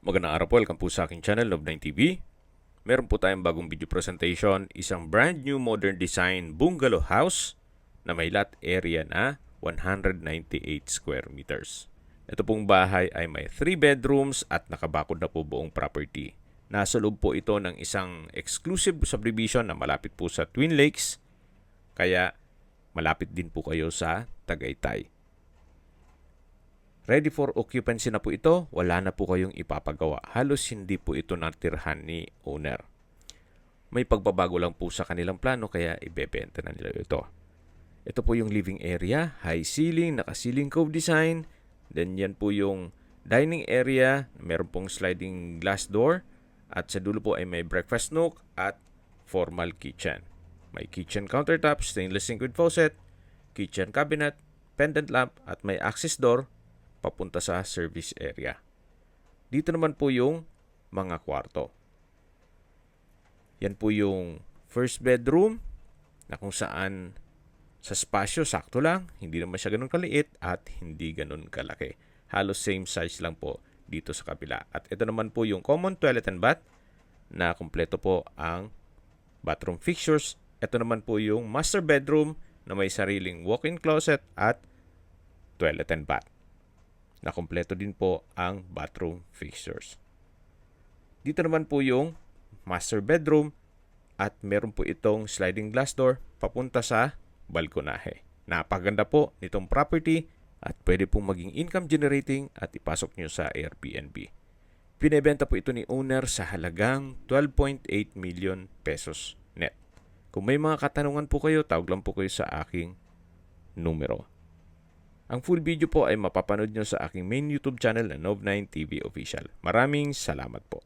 Magandang araw po, welcome po sa aking channel, Love9 TV. Meron po tayong bagong video presentation, isang brand new modern design bungalow house na may lot area na 198 square meters. Ito pong bahay ay may 3 bedrooms at nakabakod na po buong property. Nasa loob po ito ng isang exclusive subdivision na malapit po sa Twin Lakes, kaya malapit din po kayo sa Tagaytay. Ready for occupancy na po ito, wala na po kayong ipapagawa. Halos hindi po ito natirhan ni owner. May pagbabago lang po sa kanilang plano kaya ibebenta na nila ito. Ito po yung living area, high ceiling, naka-ceiling cove design. Then yan po yung dining area, meron pong sliding glass door. At sa dulo po ay may breakfast nook at formal kitchen. May kitchen countertop, stainless sink with faucet, kitchen cabinet, pendant lamp at may access door papunta sa service area. Dito naman po yung mga kwarto. Yan po yung first bedroom na kung saan sa spasyo sakto lang, hindi naman siya ganun kaliit at hindi ganun kalaki. Halos same size lang po dito sa kabila. At ito naman po yung common toilet and bath na kumpleto po ang bathroom fixtures. Ito naman po yung master bedroom na may sariling walk-in closet at toilet and bath. Na kumpleto din po ang bathroom fixtures. Dito naman po yung master bedroom at meron po itong sliding glass door papunta sa balkonahe. Napaganda po nitong property at pwede pong maging income generating at ipasok nyo sa Airbnb. Pinebenta po ito ni owner sa halagang 12.8 million pesos net. Kung may mga katanungan po kayo, tawag lang po kayo sa aking numero. Ang full video po ay mapapanood nyo sa aking main YouTube channel na Love9 TV Official. Maraming salamat po.